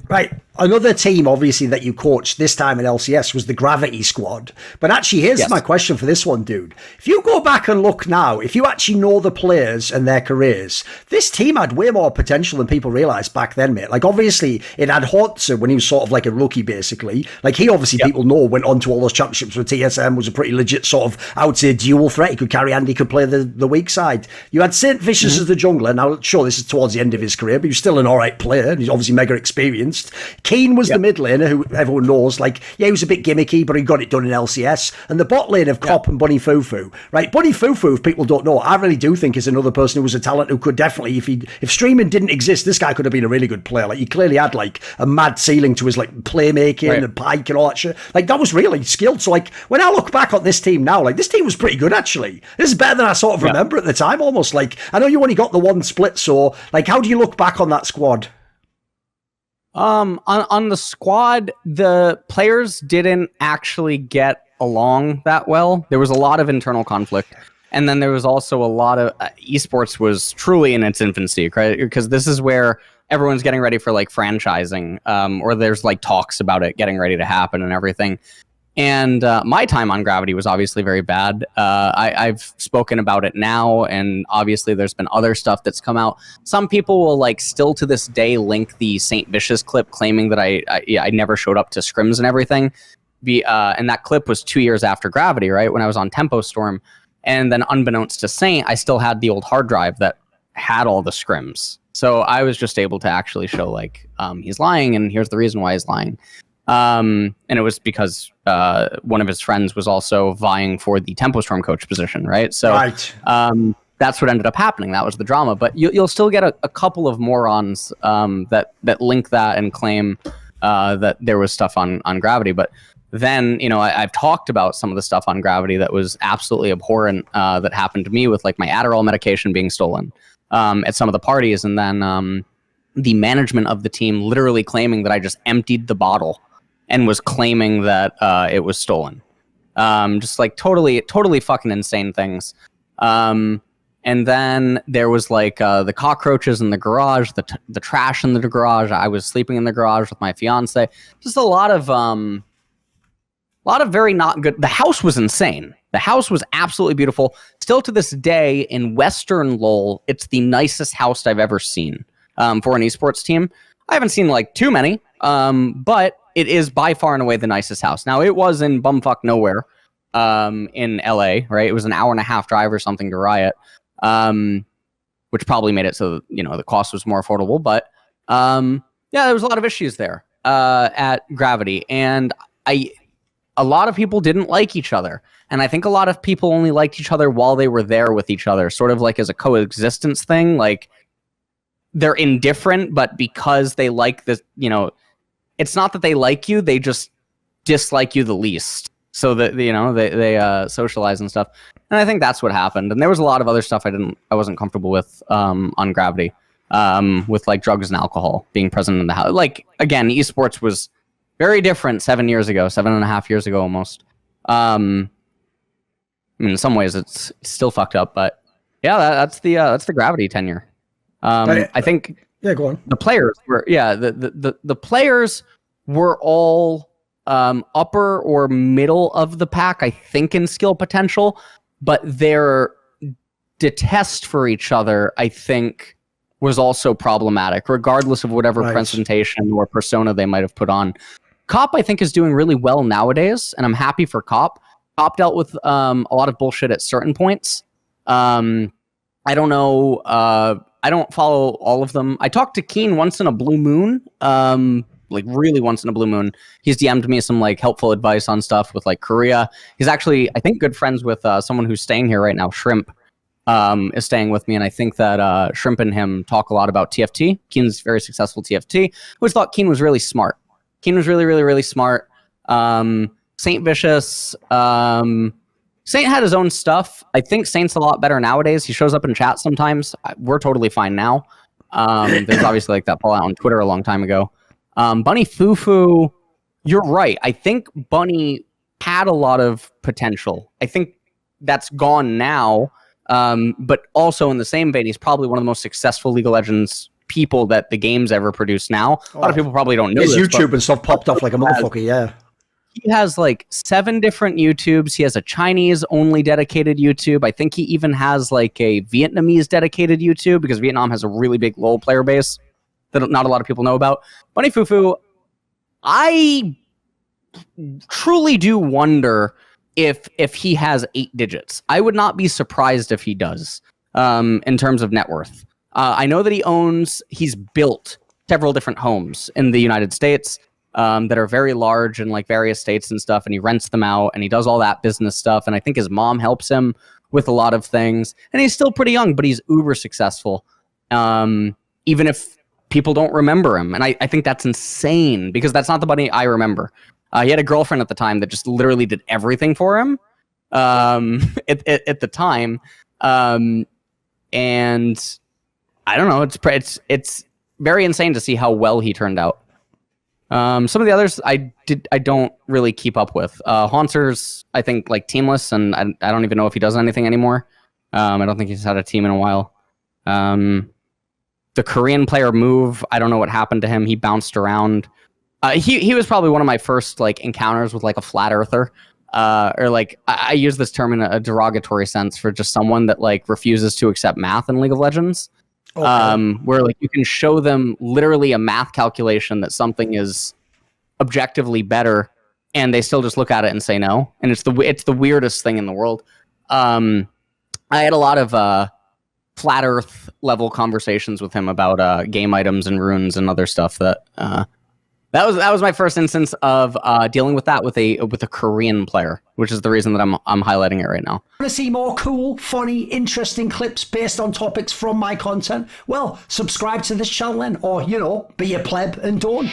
Right. Another team, obviously, that you coached this time at LCS was the Gravity Squad. But actually, here's my question for this one, dude. If you go back and look now, if you actually know the players and their careers, this team had way more potential than people realised back then, mate. Like, obviously, it had Hotzer when he was sort of like a rookie, basically. Like, he obviously, people know, went on to all those championships with TSM, was a pretty legit sort of, I would say, dual threat. He could carry and he could play the weak side. You had St. Vicious as the jungler. Now, sure, this is towards the end of his career, but he was still an all right player, and he's obviously mega experienced. Keen was the mid laner, who everyone knows, like, yeah, he was a bit gimmicky, but he got it done in LCS. And the bot lane of Cop and Bunny Fufu, right? Bunny Fufu, if people don't know, I really do think is another person who was a talent who could definitely, if streaming didn't exist, this guy could have been a really good player. Like, he clearly had, like, a mad ceiling to his, like, playmaking and pike and all that shit. Like, that was really skilled. So, like, when I look back on this team now, like, this team was pretty good, actually. This is better than I sort of remember at the time, almost. Like, I know you only got the one split, so, like, how do you look back on that squad? On the squad, the players didn't actually get along that well. There was a lot of internal conflict. And then there was also a lot of esports was truly in its infancy, right? Because this is where everyone's getting ready for like franchising, or there's like talks about it getting ready to happen and everything. And my time on Gravity was obviously very bad. I've spoken about it now, and obviously there's been other stuff that's come out. Some people will like still to this day link the St. Vicious clip claiming that I never showed up to scrims and everything. And that clip was 2 years after Gravity, right? When I was on Tempo Storm. And then unbeknownst to Saint, I still had the old hard drive that had all the scrims. So I was just able to actually show like, he's lying, and here's the reason why he's lying. And it was because one of his friends was also vying for the Tempo Storm coach position, right? So that's what ended up happening. That was the drama. But you'll still get a couple of morons that link that and claim that there was stuff on Gravity. But then, you know, I've talked about some of the stuff on Gravity that was absolutely abhorrent that happened to me with like my Adderall medication being stolen at some of the parties. And then the management of the team literally claiming that I just emptied the bottle and was claiming that it was stolen. Just like totally fucking insane things. And then there was like the cockroaches in the garage, the trash in the garage. I was sleeping in the garage with my fiance. Just a lot of very not good. The house was insane. The house was absolutely beautiful. Still to this day in Western LoL, it's the nicest house I've ever seen for an esports team. I haven't seen like too many, but it is by far and away the nicest house. Now, it was in bumfuck nowhere in LA, right? It was an hour and a half drive or something to Riot, which probably made it so, you know, the cost was more affordable. But yeah, there was a lot of issues there at Gravity. And a lot of people didn't like each other. And I think a lot of people only liked each other while they were there with each other, sort of like as a coexistence thing. Like, they're indifferent, but because they like this, you know, it's not that they like you, they just dislike you the least. So that, you know, they socialize and stuff. And I think that's what happened. And there was a lot of other stuff I wasn't comfortable with on Gravity, with like drugs and alcohol being present in the house. Like, again, esports was very different 7 years ago, 7.5 years ago almost. I mean, in some ways it's still fucked up, but yeah, that's the Gravity tenure. I think go on. The players were the players were all upper or middle of the pack, I think, in skill potential, but their detest for each other, I think, was also problematic, regardless of whatever presentation or persona they might have put on. Cop, I think, is doing really well nowadays, and I'm happy for Cop. Cop dealt with a lot of bullshit at certain points. I don't know. I don't follow all of them. I talked to Keen once in a blue moon, like really once in a blue moon. He's DM'd me some like helpful advice on stuff with like Korea. He's actually, I think, good friends with someone who's staying here right now. Shrimp is staying with me, and I think that Shrimp and him talk a lot about TFT. Keen's very successful TFT. I always thought Keen was really smart. Keen was really, really, really smart. Saint Vicious. Saint had his own stuff. I think Saint's a lot better nowadays. He shows up in chat sometimes. We're totally fine now. There's obviously like that fallout on Twitter a long time ago. Bunny Fufu, you're right. I think Bunny had a lot of potential. I think that's gone now. But also in the same vein, he's probably one of the most successful League of Legends people that the game's ever produced now. A lot of people probably don't know his this, YouTube and stuff popped off like a motherfucker, yeah. He has like 7 different YouTubes. He has a Chinese-only dedicated YouTube. I think he even has like a Vietnamese dedicated YouTube because Vietnam has a really big LoL player base that not a lot of people know about. Bunny Fufu, I truly do wonder if he has 8 digits. I would not be surprised if he does in terms of net worth. I know that he's built several different homes in the United States. That are very large in like various states and stuff, and he rents them out and he does all that business stuff. And I think his mom helps him with a lot of things. And he's still pretty young, but he's uber successful, even if people don't remember him. And I think that's insane because that's not the Bunny I remember. He had a girlfriend at the time that just literally did everything for him at the time, and I don't know. It's very insane to see how well he turned out. Some of the others I don't really keep up with. Haunter's, I think, like teamless, and I don't even know if he does anything anymore. I don't think he's had a team in a while. The Korean player Move, I don't know what happened to him. He bounced around. He was probably one of my first like encounters with like a flat earther, or like I use this term in a derogatory sense for just someone that like refuses to accept math in League of Legends. Okay. Where like you can show them literally a math calculation that something is objectively better, and they still just look at it and say no. And it's the weirdest thing in the world. I had a lot of flat Earth level conversations with him about game items and runes and other stuff. That was my first instance of dealing with that with a Korean player, which is the reason that I'm highlighting it right now. Want to see more cool, funny, interesting clips based on topics from my content? Well, subscribe to this channel then, or, be a pleb and don't.